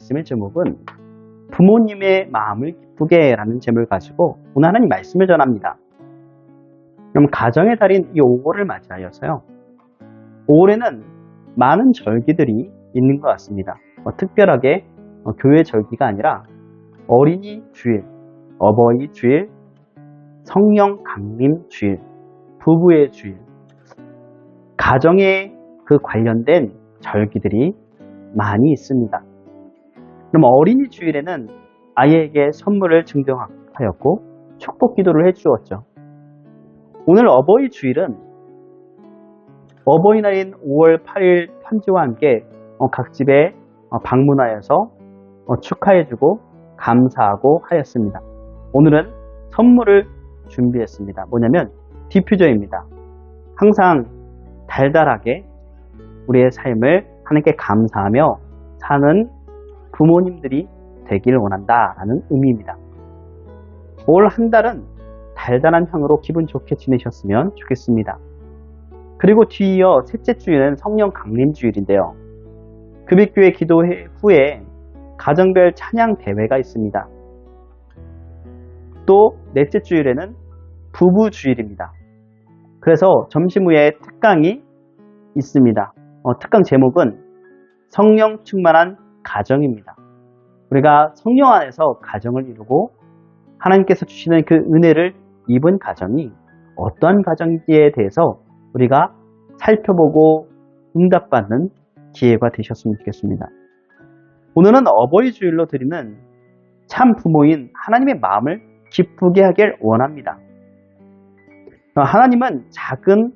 말씀의 제목은 부모님의 마음을 기쁘게 라는 제목을 가지고 오늘 하나님 말씀을 전합니다. 그럼 가정의 달인 이 5월을 맞이하여서요. 5월에는 많은 절기들이 있는 것 같습니다. 특별하게 교회 절기가 아니라 어린이 주일, 어버이 주일, 성령 강림 주일, 부부의 주일, 가정에 그 관련된 절기들이 많이 있습니다. 그럼 어린이 주일에는 아이에게 선물을 증정하였고 축복 기도를 해주었죠. 오늘 어버이 주일은 어버이날인 5월 8일 편지와 함께 각 집에 방문하여서 축하해주고 감사하고 하였습니다. 오늘은 선물을 준비했습니다. 뭐냐면 디퓨저입니다. 항상 달달하게 우리의 삶을 하나님께 감사하며 사는 부모님들이 되기를 원한다라는 의미입니다. 올 한 달은 달달한 향으로 기분 좋게 지내셨으면 좋겠습니다. 그리고 뒤이어 셋째 주일은 성령 강림 주일인데요. 금익교회 기도 후에 가정별 찬양 대회가 있습니다. 또 넷째 주일에는 부부 주일입니다. 그래서 점심 후에 특강이 있습니다. 특강 제목은 성령 충만한 가정입니다. 우리가 성령 안에서 가정을 이루고 하나님께서 주시는 그 은혜를 입은 가정이 어떠한 가정인지에 대해서 우리가 살펴보고 응답받는 기회가 되셨으면 좋겠습니다. 오늘은 어버이 주일로 드리는 참 부모인 하나님의 마음을 기쁘게 하길 원합니다. 하나님은 작은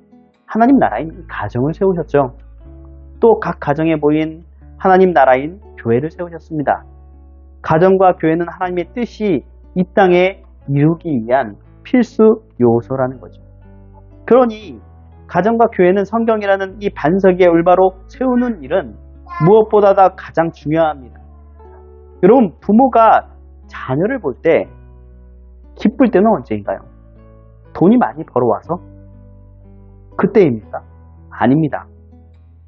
하나님 나라인 가정을 세우셨죠. 또 각 가정에 모인 하나님 나라인 교회를 세우셨습니다. 가정과 교회는 하나님의 뜻이 이 땅에 이루기 위한 필수 요소라는 거죠. 그러니 가정과 교회는 성경이라는 이 반석 위에 올바로 세우는 일은 무엇보다 가장 중요합니다. 여러분, 부모가 자녀를 볼 때 기쁠 때는 언제인가요? 돈이 많이 벌어와서? 그때입니까? 아닙니다.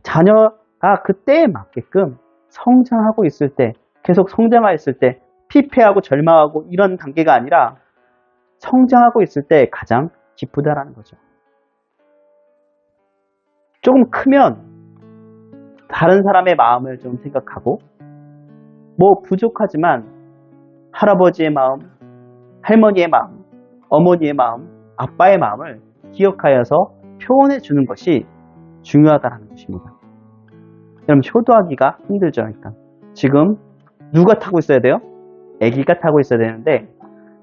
자녀가 그때에 맞게끔 성장하고 있을 때, 계속 성장하였을 때 피폐하고 절망하고 이런 단계가 아니라 성장하고 있을 때 가장 기쁘다라는 거죠. 조금 크면 다른 사람의 마음을 좀 생각하고 부족하지만 할아버지의 마음, 할머니의 마음, 어머니의 마음, 아빠의 마음을 기억하여서 표현해 주는 것이 중요하다는 것입니다. 여러분, 효도하기가 힘들죠. 그러니까 지금 누가 타고 있어야 돼요? 아기가 타고 있어야 되는데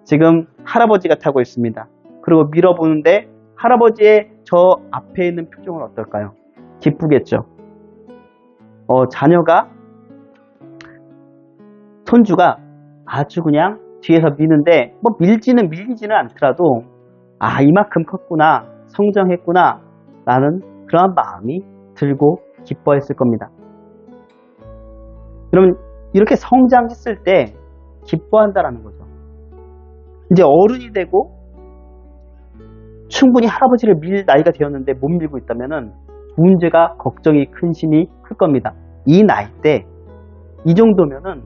지금 할아버지가 타고 있습니다. 그리고 밀어보는데 할아버지의 저 앞에 있는 표정은 어떨까요? 기쁘겠죠. 자녀가 손주가 아주 그냥 뒤에서 미는데 밀리지는 않더라도 이만큼 컸구나, 성장했구나 라는 그런 마음이 들고 기뻐했을 겁니다. 그러면 이렇게 성장했을 때 기뻐한다라는 거죠. 이제 어른이 되고 충분히 할아버지를 밀 나이가 되었는데 못 밀고 있다면은 문제가 걱정이 근심이 클 겁니다. 이 나이 때 이 정도면은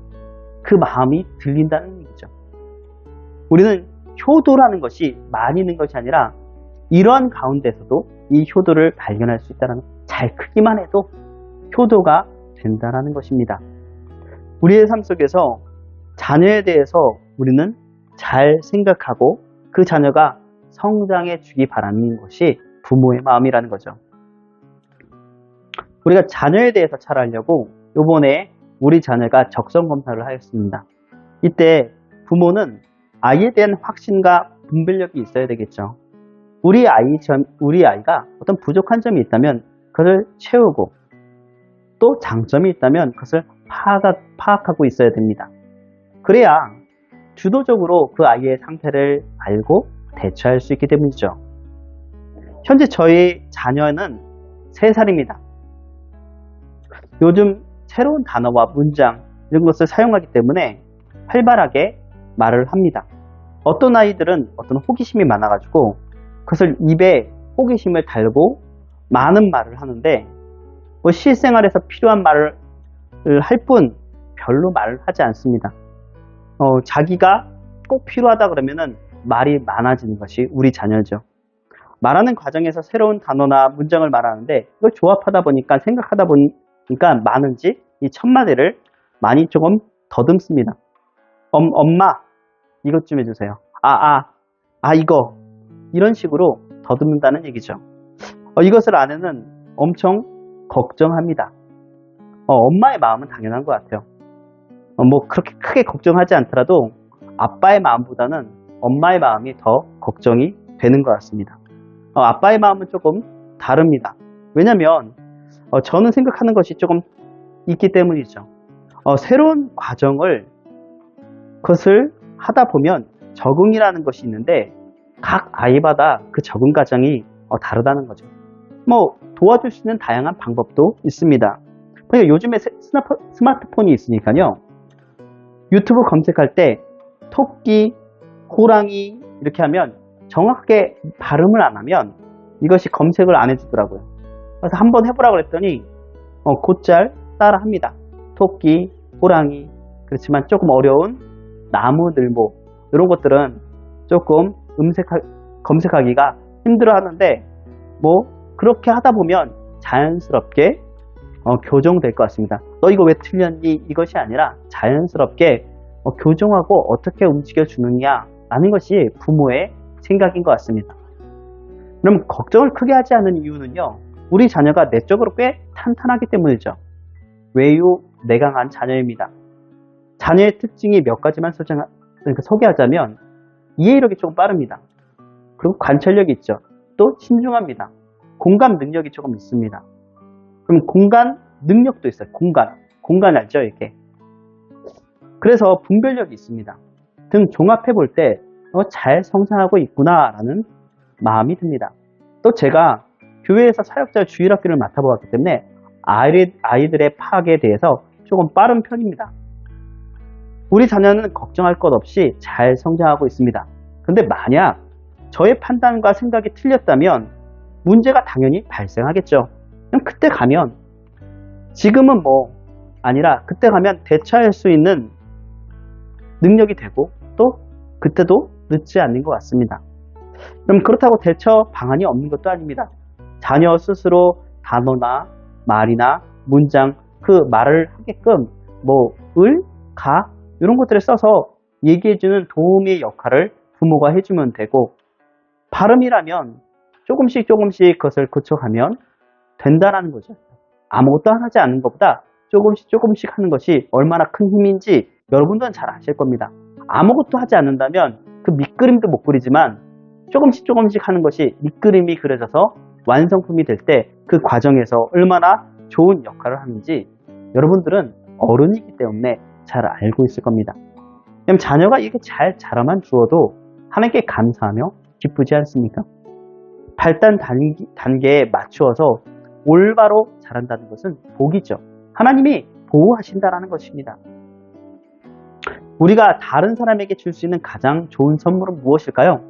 그 마음이 들린다는 얘기죠. 우리는 효도라는 것이 많이 있는 것이 아니라 이러한 가운데서도 이 효도를 발견할 수 있다는, 잘 크기만 해도 효도가 된다는 것입니다. 우리의 삶 속에서 자녀에 대해서 우리는 잘 생각하고 그 자녀가 성장해 주기 바라는 것이 부모의 마음이라는 거죠. 우리가 자녀에 대해서 잘 알려고 이번에 우리 자녀가 적성 검사를 하였습니다. 이때 부모는 아이에 대한 확신과 분별력이 있어야 되겠죠. 우리 아이가 어떤 부족한 점이 있다면 그것을 채우고 또 장점이 있다면 그것을 파악하고 있어야 됩니다. 그래야 주도적으로 그 아이의 상태를 알고 대처할 수 있기 때문이죠. 현재 저희 자녀는 3살입니다. 요즘 새로운 단어와 문장 이런 것을 사용하기 때문에 활발하게 말을 합니다. 어떤 아이들은 어떤 호기심이 많아가지고 그것을 입에 호기심을 달고 많은 말을 하는데 실생활에서 필요한 말을 할 뿐 별로 말을 하지 않습니다. 자기가 꼭 필요하다 그러면은 말이 많아지는 것이 우리 자녀죠. 말하는 과정에서 새로운 단어나 문장을 말하는데 이걸 조합하다 보니까 생각하다 보니까 많은지 이 첫 마디를 많이 조금 더듬습니다. 엄마 이것 좀 해주세요. 이거 이런 식으로 더듬는다는 얘기죠. 이것을 아내는 엄청 걱정합니다. 엄마의 마음은 당연한 것 같아요. 뭐 그렇게 크게 걱정하지 않더라도 아빠의 마음보다는 엄마의 마음이 더 걱정이 되는 것 같습니다. 아빠의 마음은 조금 다릅니다. 왜냐면 저는 생각하는 것이 조금 있기 때문이죠. 새로운 과정을 그것을 하다 보면 적응이라는 것이 있는데 각 아이마다 그 적응 과정이 다르다는 거죠. 뭐 도와줄 수 있는 다양한 방법도 있습니다. 그러니까 요즘에 스마트폰이 있으니까요. 유튜브 검색할 때 토끼, 호랑이 이렇게 하면 정확하게 발음을 안 하면 이것이 검색을 안 해주더라고요. 그래서 한번 해보라고 했더니 곧잘 따라 합니다. 토끼, 호랑이. 그렇지만 조금 어려운 나무, 들모 이런 것들은 조금 검색하기가 힘들어 하는데 뭐 그렇게 하다 보면 자연스럽게 교정될 것 같습니다. 너 이거 왜 틀렸니? 이것이 아니라 자연스럽게 교정하고 어떻게 움직여 주느냐 라는 것이 부모의 생각인 것 같습니다. 그럼 걱정을 크게 하지 않는 이유는요. 우리 자녀가 내적으로 꽤 탄탄하기 때문이죠. 외유 내강한 자녀입니다. 자녀의 특징이 몇 가지만 소개하자면 이해력이 조금 빠릅니다. 그리고 관찰력이 있죠. 또 신중합니다. 공감 능력이 조금 있습니다. 그럼 공간 능력도 있어요. 공간 알죠? 이렇게. 그래서 분별력이 있습니다. 등 종합해 볼 때 잘 성장하고 있구나라는 마음이 듭니다. 또 제가 교회에서 사역자 주일학교를 맡아보았기 때문에 아이들의 파악에 대해서 조금 빠른 편입니다. 우리 자녀는 걱정할 것 없이 잘 성장하고 있습니다. 그런데 만약 저의 판단과 생각이 틀렸다면 문제가 당연히 발생하겠죠. 그럼 그때 가면 지금은 뭐 아니라 그때 가면 대처할 수 있는 능력이 되고 또 그때도 늦지 않는 것 같습니다. 그럼 그렇다고 대처 방안이 없는 것도 아닙니다. 자녀 스스로 단어나 말이나 문장 그 말을 하게끔 뭐 을, 가 이런 것들을 써서 얘기해주는 도우미의 역할을 부모가 해주면 되고 발음이라면 조금씩 그것을 고쳐가면 된다라는 거죠. 아무것도 하지 않는 것보다 조금씩 하는 것이 얼마나 큰 힘인지 여러분들은 잘 아실 겁니다. 아무것도 하지 않는다면 그 밑그림도 못 그리지만 조금씩 하는 것이 밑그림이 그려져서 완성품이 될 때 그 과정에서 얼마나 좋은 역할을 하는지 여러분들은 어른이기 때문에 잘 알고 있을 겁니다. 그럼 자녀가 이렇게 잘 자라만 주어도 하나님께 감사하며 기쁘지 않습니까? 발달 단계에 맞추어서 올바로 자란다는 것은 복이죠. 하나님이 보호하신다는 것입니다. 우리가 다른 사람에게 줄 수 있는 가장 좋은 선물은 무엇일까요?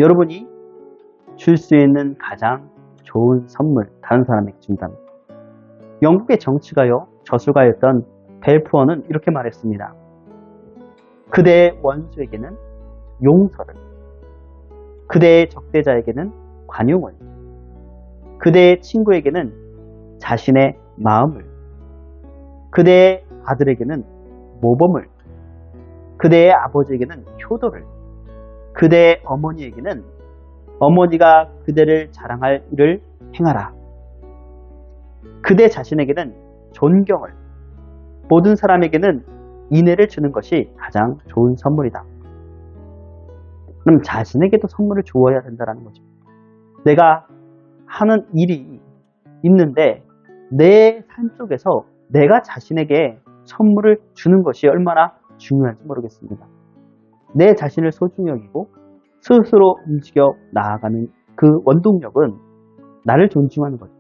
여러분이 줄 수 있는 가장 좋은 선물, 다른 사람에게 준다면. 영국의 정치가요, 저술가였던 벨푸어는 이렇게 말했습니다. 그대의 원수에게는 용서를, 그대의 적대자에게는 관용을, 그대의 친구에게는 자신의 마음을, 그대의 아들에게는 모범을, 그대의 아버지에게는 효도를, 그대의 어머니에게는 어머니가 그대를 자랑할 일을 행하라. 그대 자신에게는 존경을, 모든 사람에게는 인애를 주는 것이 가장 좋은 선물이다. 그럼 자신에게도 선물을 주어야 된다는 거죠. 내가 하는 일이 있는데 내 삶 속에서 내가 자신에게 선물을 주는 것이 얼마나 중요한지 모르겠습니다. 내 자신을 소중히 여기고 스스로 움직여 나아가는 그 원동력은 나를 존중하는 거죠.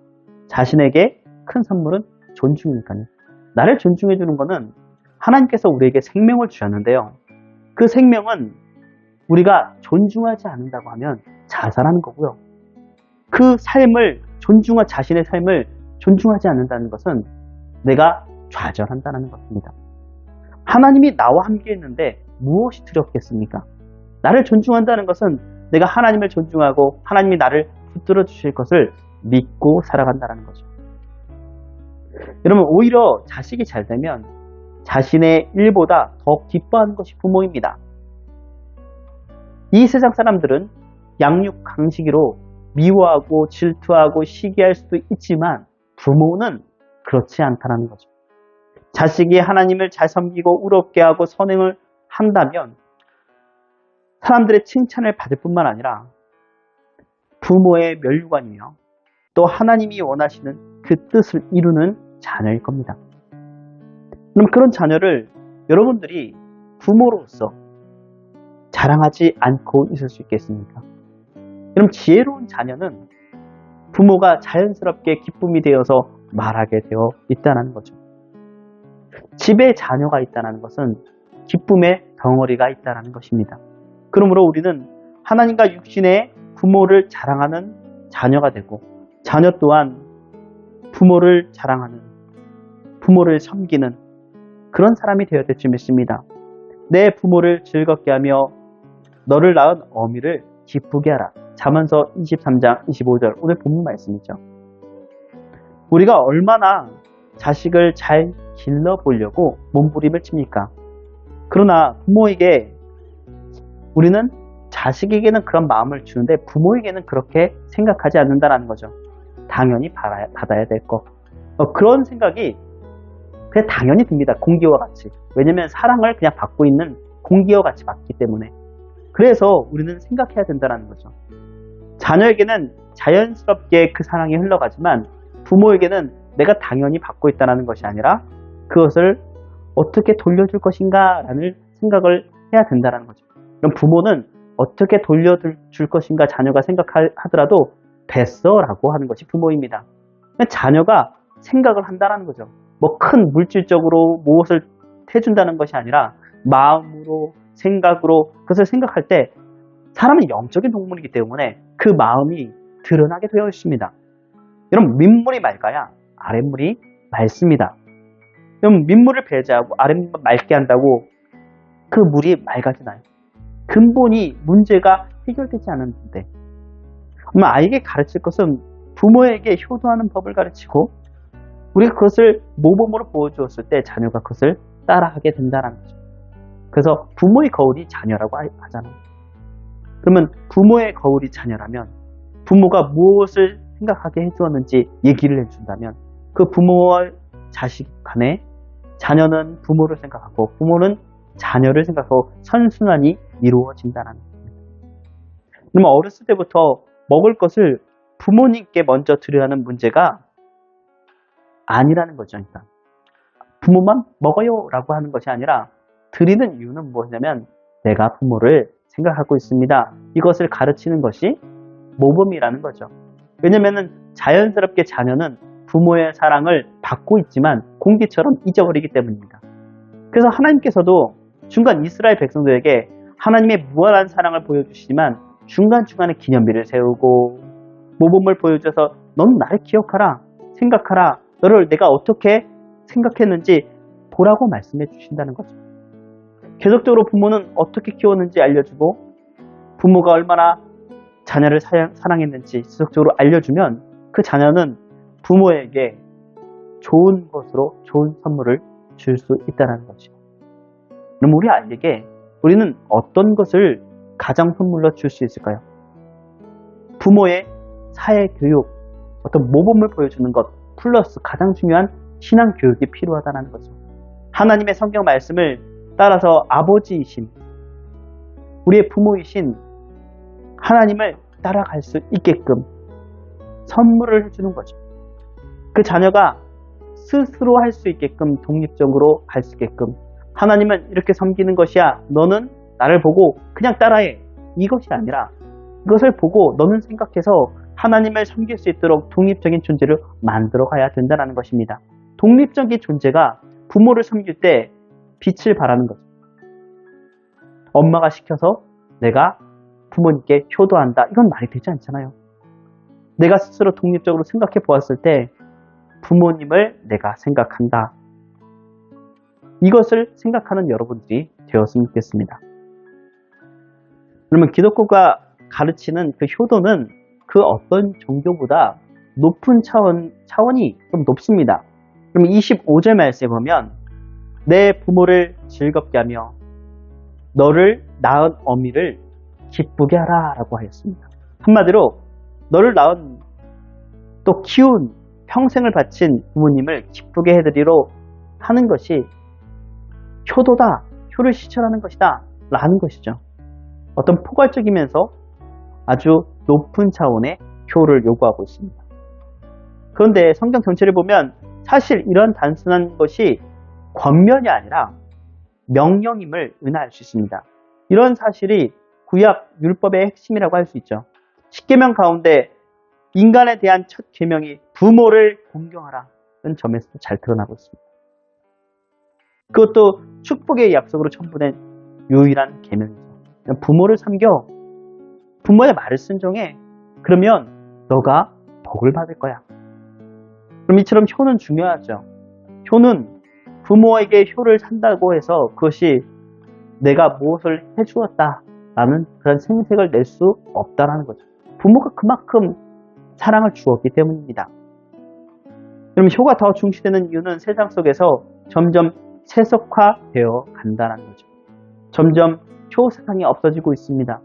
자신에게 큰 선물은 존중이니까요. 나를 존중해 주는 것은 하나님께서 우리에게 생명을 주셨는데요. 그 생명은 우리가 존중하지 않는다고 하면 자살하는 거고요. 그 삶을 자신의 삶을 존중하지 않는다는 것은 내가 좌절한다는 것입니다. 하나님이 나와 함께 있는데 무엇이 두렵겠습니까? 나를 존중한다는 것은 내가 하나님을 존중하고 하나님이 나를 붙들어 주실 것을 믿고 살아간다는 거죠. 여러분, 오히려 자식이 잘 되면 자신의 일보다 더 기뻐하는 것이 부모입니다. 이 세상 사람들은 양육 강식으로 미워하고 질투하고 시기할 수도 있지만 부모는 그렇지 않다는 거죠. 자식이 하나님을 잘 섬기고 의롭게 하고 선행을 한다면 사람들의 칭찬을 받을 뿐만 아니라 부모의 면류관이며 또 하나님이 원하시는 그 뜻을 이루는 자녀일 겁니다. 그럼 그런 자녀를 여러분들이 부모로서 자랑하지 않고 있을 수 있겠습니까? 그럼 지혜로운 자녀는 부모가 자연스럽게 기쁨이 되어서 말하게 되어 있다는 거죠. 집에 자녀가 있다는 것은 기쁨의 덩어리가 있다는 것입니다. 그러므로 우리는 하나님과 육신의 부모를 자랑하는 자녀가 되고 자녀 또한 부모를 자랑하는, 부모를 섬기는 그런 사람이 되어야 될 줄 믿습니다. 내 부모를 즐겁게 하며 너를 낳은 어미를 기쁘게 하라. 잠언서 23장 25절 오늘 본문 말씀이죠. 우리가 얼마나 자식을 잘 길러보려고 몸부림을 칩니까? 그러나 부모에게 우리는 자식에게는 그런 마음을 주는데 부모에게는 그렇게 생각하지 않는다는 거죠. 당연히 받아야 될 것. 그런 생각이 그냥 당연히 듭니다. 공기와 같이. 왜냐면 사랑을 그냥 받고 있는 공기와 같이 받기 때문에. 그래서 우리는 생각해야 된다는 거죠. 자녀에게는 자연스럽게 그 사랑이 흘러가지만 부모에게는 내가 당연히 받고 있다는 것이 아니라 그것을 어떻게 돌려줄 것인가 라는 생각을 해야 된다는 거죠. 그럼 부모는 어떻게 돌려줄 것인가 자녀가 생각하더라도 됐어 라고 하는 것이 부모입니다. 자녀가 생각을 한다는 거죠. 뭐 큰 물질적으로 무엇을 해준다는 것이 아니라 마음으로 생각으로 그것을 생각할 때 사람은 영적인 동물이기 때문에 그 마음이 드러나게 되어 있습니다. 여러분, 민물이 맑아야 아랫물이 맑습니다. 여러분, 민물을 배제하고 아랫물을 맑게 한다고 그 물이 맑아지나요? 근본이 문제가 해결되지 않았는데 아이에게 가르칠 것은 부모에게 효도하는 법을 가르치고 우리가 그것을 모범으로 보여주었을 때 자녀가 그것을 따라하게 된다는 거죠. 그래서 부모의 거울이 자녀라고 하잖아요. 그러면 부모의 거울이 자녀라면 부모가 무엇을 생각하게 해주었는지 얘기를 해준다면 그 부모와 자식 간에 자녀는 부모를 생각하고 부모는 자녀를 생각하고 선순환이 이루어진다는 겁니다. 그러면 어렸을 때부터 먹을 것을 부모님께 먼저 드려야 하는 문제가 아니라는 거죠. 그러니까 부모만 먹어요 라고 하는 것이 아니라 드리는 이유는 무엇이냐면 내가 부모를 생각하고 있습니다. 이것을 가르치는 것이 모범이라는 거죠. 왜냐하면 자연스럽게 자녀는 부모의 사랑을 받고 있지만 공기처럼 잊어버리기 때문입니다. 그래서 하나님께서도 중간 이스라엘 백성들에게 하나님의 무한한 사랑을 보여주시지만 중간중간에 기념비를 세우고 모범을 보여줘서 너는 나를 기억하라, 생각하라, 너를 내가 어떻게 생각했는지 보라고 말씀해 주신다는 거죠. 계속적으로 부모는 어떻게 키웠는지 알려주고 부모가 얼마나 자녀를 사랑했는지 지속적으로 알려주면 그 자녀는 부모에게 좋은 것으로 좋은 선물을 줄 수 있다는 거죠. 그럼 우리 아이에게 우리는 어떤 것을 가장 선물로 줄 수 있을까요? 부모의 사회교육, 어떤 모범을 보여주는 것 플러스 가장 중요한 신앙교육이 필요하다는 거죠. 하나님의 성경 말씀을 따라서 아버지이신 우리의 부모이신 하나님을 따라갈 수 있게끔 선물을 해주는 거죠. 그 자녀가 스스로 할 수 있게끔 독립적으로 갈 수 있게끔 하나님은 이렇게 섬기는 것이야. 너는 나를 보고 그냥 따라해. 이것이 아니라 이것을 보고 너는 생각해서 하나님을 섬길 수 있도록 독립적인 존재를 만들어 가야 된다는 것입니다. 독립적인 존재가 부모를 섬길 때 빛을 발하는 거죠. 엄마가 시켜서 내가 부모님께 효도한다. 이건 말이 되지 않잖아요. 내가 스스로 독립적으로 생각해 보았을 때 부모님을 내가 생각한다. 이것을 생각하는 여러분들이 되었으면 좋겠습니다. 그러면 기독교가 가르치는 그 효도는 그 어떤 종교보다 높은 차원이 좀 높습니다. 그럼 25절 말씀에 보면 내 부모를 즐겁게 하며 너를 낳은 어미를 기쁘게 하라 라고 하였습니다. 한마디로 너를 낳은 또 키운 평생을 바친 부모님을 기쁘게 해드리러 하는 것이 효도다, 효를 실천하는 것이다 라는 것이죠. 어떤 포괄적이면서 아주 높은 차원의 효를 요구하고 있습니다. 그런데 성경 전체를 보면 사실 이런 단순한 것이 권면이 아니라 명령임을 은하할 수 있습니다. 이런 사실이 구약 율법의 핵심이라고 할 수 있죠. 십계명 가운데 인간에 대한 첫 계명이 부모를 공경하라는 점에서도 잘 드러나고 있습니다. 그것도 축복의 약속으로 첨부된 유일한 계명이죠. 부모를 섬겨, 부모의 말을 순종해. 그러면 너가 복을 받을 거야. 그럼 이처럼 효는 중요하죠. 효는 부모에게 효를 산다고 해서 그것이 내가 무엇을 해주었다라는 그런 생색을 낼 수 없다라는 거죠. 부모가 그만큼 사랑을 주었기 때문입니다. 그럼 효가 더 중시되는 이유는 세상 속에서 점점 세속화되어 간다는 거죠. 점점 효 세상이 없어지고 있습니다.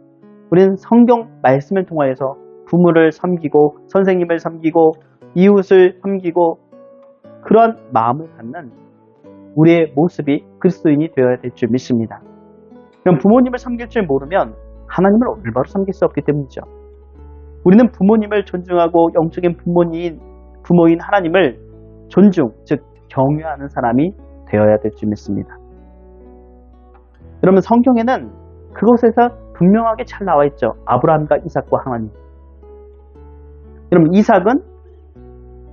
우리는 성경 말씀을 통하여서 부모를 섬기고 선생님을 섬기고 이웃을 섬기고 그런 마음을 갖는 우리의 모습이 그리스도인이 되어야 될 줄 믿습니다. 그럼 부모님을 섬길 줄 모르면 하나님을 올바로 섬길 수 없기 때문이죠. 우리는 부모님을 존중하고 영적인 부모인 하나님을 존중, 즉 경외하는 사람이 되어야 될 줄 믿습니다. 여러분 성경에는 그것에서 분명하게 잘 나와 있죠. 아브라함과 이삭과 하나님. 여러분 이삭은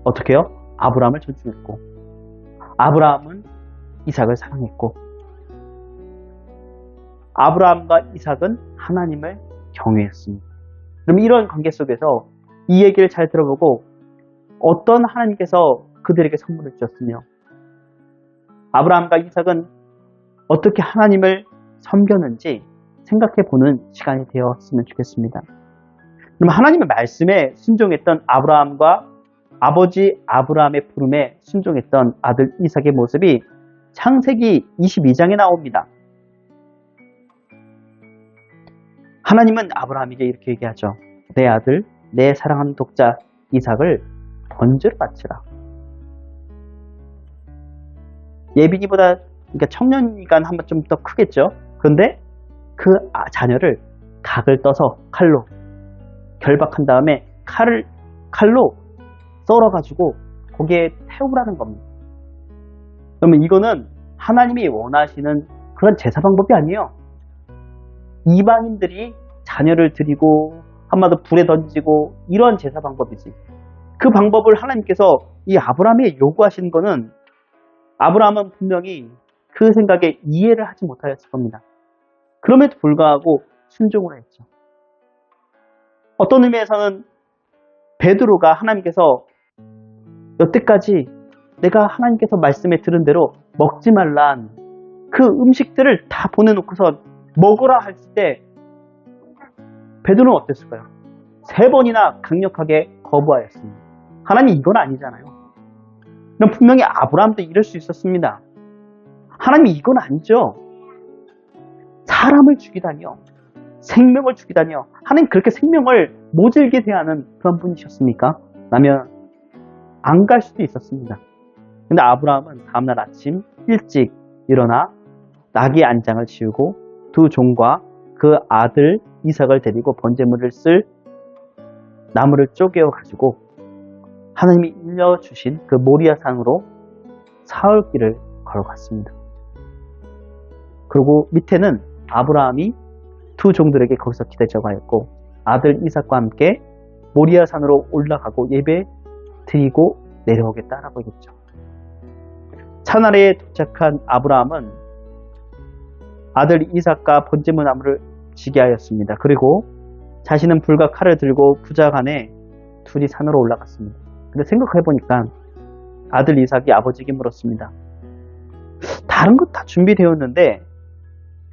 어떻게 해요? 아브라함을 존중했고 아브라함은 이삭을 사랑했고 아브라함과 이삭은 하나님을 경외했습니다. 그럼 이런 관계 속에서 이 얘기를 잘 들어보고 어떤 하나님께서 그들에게 선물을 주셨으며 아브라함과 이삭은 어떻게 하나님을 섬겼는지 생각해 보는 시간이 되었으면 좋겠습니다. 그럼 하나님의 말씀에 순종했던 아브라함과 아버지 아브라함의 부름에 순종했던 아들 이삭의 모습이 창세기 22장에 나옵니다. 하나님은 아브라함에게 이렇게 얘기하죠. 내 아들, 내 사랑하는 독자 이삭을 번제로 바치라. 예비니보다 그러니까 청년이니까 한번 좀 더 크겠죠. 그런데 그 자녀를 각을 떠서 칼로 결박한 다음에 칼로 썰어가지고 거기에 태우라는 겁니다. 그러면 이거는 하나님이 원하시는 그런 제사 방법이 아니에요. 이방인들이 자녀를 드리고 한마디로 불에 던지고 이런 제사 방법이지. 그 방법을 하나님께서 이 아브라함에게 요구하시는 거는 아브라함은 분명히 그 생각에 이해를 하지 못하였을 겁니다. 그럼에도 불구하고 순종을 했죠. 어떤 의미에서는 베드로가 하나님께서 여태까지 내가 하나님께서 말씀에 들은 대로 먹지 말란 그 음식들을 다 보내놓고서 먹으라 할 때 베드로는 어땠을까요? 3번이나 강력하게 거부하였습니다. 하나님 이건 아니잖아요. 그럼 분명히 아브라함도 이럴 수 있었습니다. 하나님 이건 아니죠. 사람을 죽이다니요. 생명을 죽이다니요. 하나님 그렇게 생명을 모질게 대하는 그런 분이셨습니까? 라면 안 갈 수도 있었습니다. 근데 아브라함은 다음날 아침 일찍 일어나 나귀 안장을 치우고 두 종과 그 아들 이삭을 데리고 번제물을 쓸 나무를 쪼개어 가지고 하나님이 일러주신 그 모리아 산으로 사흘길을 걸어갔습니다. 그리고 밑에는 아브라함이 두 종들에게 거기서 기다리자고 하였고 아들 이삭과 함께 모리아 산으로 올라가고 예배 드리고 내려오겠다라고 했죠. 차나레에 도착한 아브라함은 아들 이삭과 번제물 나무를 지게 하였습니다. 그리고 자신은 불과 칼을 들고 부자간에 둘이 산으로 올라갔습니다. 근데 생각해보니까 아들 이삭이 아버지에게 물었습니다. 다 다른 것 다 준비되었는데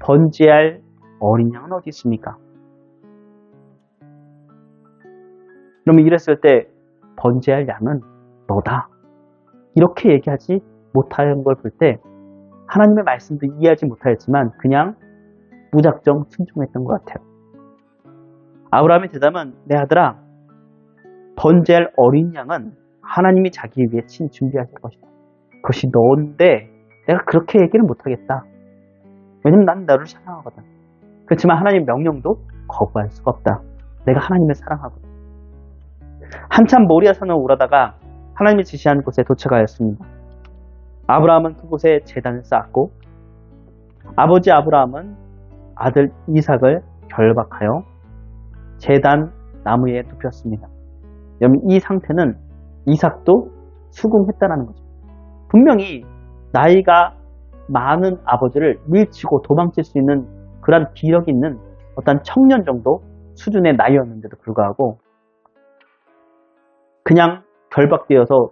번제할 어린 양은 어디 있습니까? 그러면 이랬을 때 번제할 양은 너다. 이렇게 얘기하지 못하는 걸 볼 때 하나님의 말씀도 이해하지 못하였지만 그냥 무작정 순종했던 것 같아요. 아브라함의 대답은 내 아들아, 번제할 어린 양은 하나님이 자기 위해 친 준비하실 것이다. 그것이 너인데 내가 그렇게 얘기는 못하겠다. 왜냐면 난 너를 사랑하거든. 그렇지만 하나님의 명령도 거부할 수가 없다. 내가 하나님을 사랑하거든. 한참 모리아 산을 오르다가 하나님이 지시한 곳에 도착하였습니다. 아브라함은 그곳에 제단을 쌓았고 아버지 아브라함은 아들 이삭을 결박하여 제단 나무에 눕혔습니다. 여러분, 이 상태는 이삭도 수긍했다는 거죠. 분명히 나이가 많은 아버지를 밀치고 도망칠 수 있는 그런 기력이 있는 어떤 청년 정도 수준의 나이였는데도 불구하고 그냥 결박되어서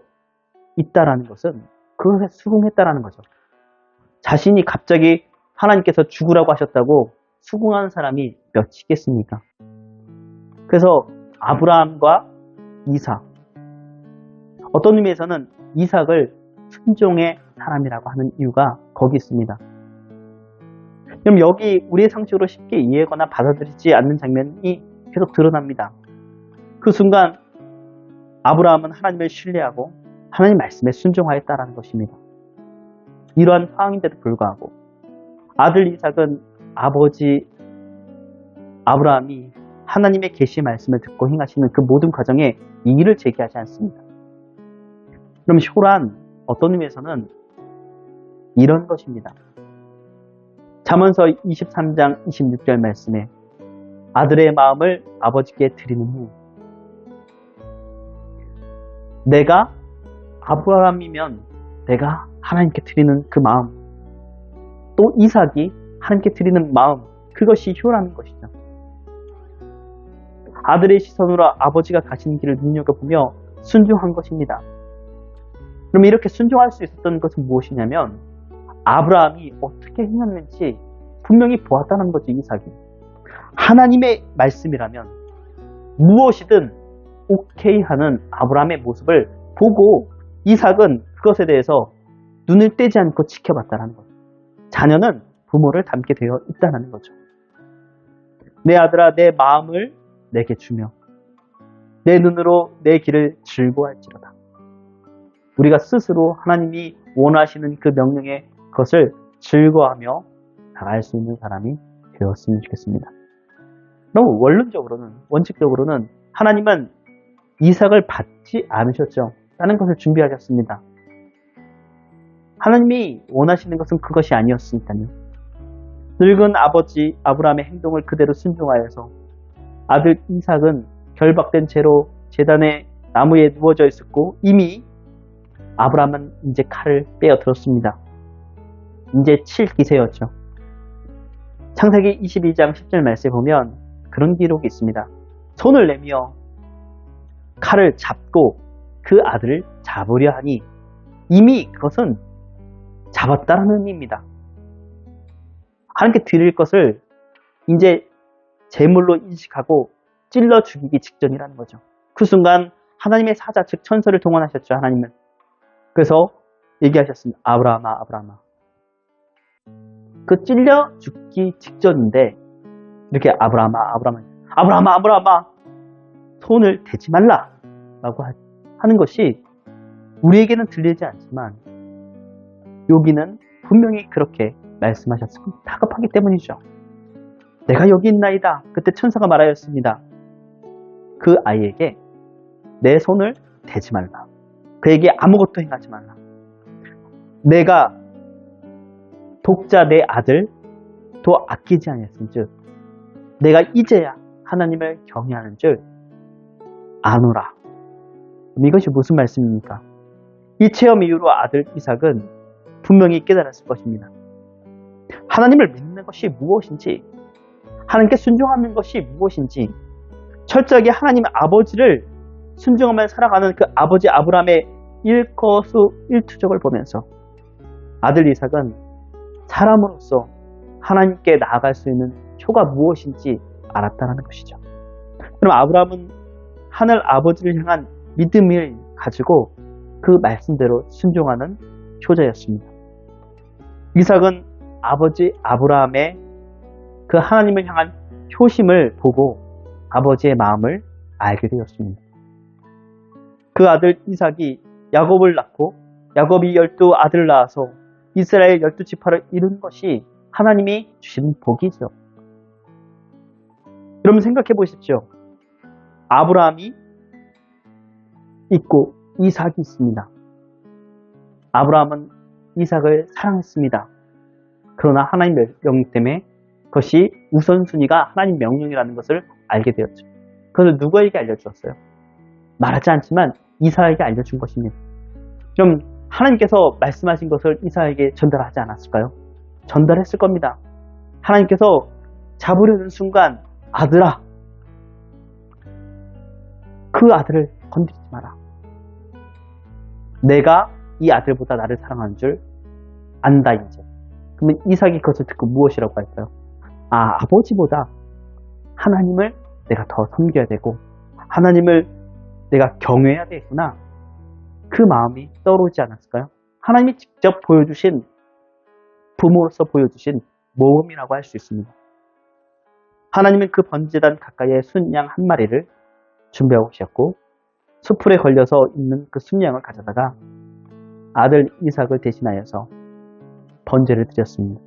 있다라는 것은 그것에 수긍했다라는 거죠. 자신이 갑자기 하나님께서 죽으라고 하셨다고 수긍하는 사람이 몇 있겠습니까? 그래서 아브라함과 이삭, 어떤 의미에서는 이삭을 순종의 사람이라고 하는 이유가 거기 있습니다. 그럼 여기 우리의 상식으로 쉽게 이해하거나 받아들이지 않는 장면이 계속 드러납니다. 그 순간 아브라함은 하나님을 신뢰하고 하나님 말씀에 순종하였다는 것입니다. 이러한 상황인데도 불구하고 아들 이삭은 아버지 아브라함이 하나님의 계시 말씀을 듣고 행하시는 그 모든 과정에 이의를 제기하지 않습니다. 그럼 효란 어떤 의미에서는 이런 것입니다. 잠언서 23장 26절 말씀에 아들의 마음을 아버지께 드리는 후 내가 아브라함이면 내가 하나님께 드리는 그 마음, 또 이삭이 하나님께 드리는 마음, 그것이 효라는 것이죠. 아들의 시선으로 아버지가 가시는 길을 눈여겨보며 순종한 것입니다. 그럼 이렇게 순종할 수 있었던 것은 무엇이냐면 아브라함이 어떻게 행했는지 분명히 보았다는 거죠. 이삭이 하나님의 말씀이라면 무엇이든 오케이 하는 아브라함의 모습을 보고 이삭은 그것에 대해서 눈을 떼지 않고 지켜봤다는 거죠. 자녀는 부모를 닮게 되어 있다는 거죠. 내 아들아, 내 마음을 내게 주며 내 눈으로 내 길을 즐거워할지로다. 우리가 스스로 하나님이 원하시는 그 명령의 것을 즐거워하며 나갈 수 있는 사람이 되었으면 좋겠습니다. 너무 원론적으로는, 원칙적으로는 하나님은 이삭을 받지 않으셨죠. 다른 것을 준비하셨습니다. 하나님이 원하시는 것은 그것이 아니었으니까요. 늙은 아버지 아브라함의 행동을 그대로 순종하여서 아들 이삭은 결박된 채로 제단의 나무에 누워져 있었고 이미 아브라함은 이제 칼을 빼어들었습니다. 이제 칠 기세였죠. 창세기 22장 10절 말씀에 보면 그런 기록이 있습니다. 손을 내밀어 칼을 잡고 그 아들을 잡으려 하니 이미 그것은 잡았다는 의미입니다. 하나님께 드릴 것을 이제 제물로 인식하고 찔러 죽이기 직전이라는 거죠. 그 순간 하나님의 사자 즉 천사를 동원하셨죠. 하나님은. 그래서 얘기하셨습니다. 아브라함아, 아브라함아. 그 찔려 죽기 직전인데 이렇게 아브라함아, 아브라함아, 아브라함아, 아브라함아 손을 대지 말라 라고 하는 것이 우리에게는 들리지 않지만 여기는 분명히 그렇게 말씀하셨습니다. 다급하기 때문이죠. 내가 여기 있나이다. 그때 천사가 말하였습니다. 그 아이에게 내 손을 대지 말라. 그에게 아무것도 행하지 말라. 내가 독자 내 아들 더 아끼지 아니했은 즉 내가 이제야 하나님을 경외하는 줄 아노라. 이것이 무슨 말씀입니까? 이 체험 이후로 아들 이삭은 분명히 깨달았을 것입니다. 하나님을 믿는 것이 무엇인지, 하나님께 순종하는 것이 무엇인지, 철저하게 하나님 아버지를 순종하며 살아가는 그 아버지 아브라함의 일거수일투족을 보면서 아들 이삭은 사람으로서 하나님께 나아갈 수 있는 표가 무엇인지 알았다는 것이죠. 그럼 아브라함은 하늘 아버지를 향한 믿음을 가지고 그 말씀대로 순종하는 효자였습니다. 이삭은 아버지 아브라함의 그 하나님을 향한 효심을 보고 아버지의 마음을 알게 되었습니다. 그 아들 이삭이 야곱을 낳고 야곱이 12아들을 낳아서 이스라엘 12지파를 이룬 것이 하나님이 주신 복이죠. 여러분 생각해 보십시오. 아브라함이 있고 이삭이 있습니다. 아브라함은 이삭을 사랑했습니다. 그러나 하나님 명령 때문에 그것이 우선순위가 하나님 명령이라는 것을 알게 되었죠. 그것을 누구에게 알려주었어요? 말하지 않지만 이삭에게 알려준 것입니다. 좀 하나님께서 말씀하신 것을 이삭에게 전달하지 않았을까요? 전달했을 겁니다. 하나님께서 잡으려는 순간 아들아, 그 아들을 건드리지 마라. 내가 이 아들보다 나를 사랑하는 줄 안다 이제. 그러면 이삭이 그것을 듣고 무엇이라고 할까요? 아, 아버지보다 하나님을 내가 더 섬겨야 되고 하나님을 내가 경외해야 되겠구나. 그 마음이 떠오르지 않았을까요? 하나님이 직접 보여주신, 부모로서 보여주신 모험이라고 할 수 있습니다. 하나님은 그 번제단 가까이에 순양 한 마리를 준비하고 계셨고 수풀에 걸려서 있는 그 순양을 가져다가 아들 이삭을 대신하여서 번제를 드렸습니다.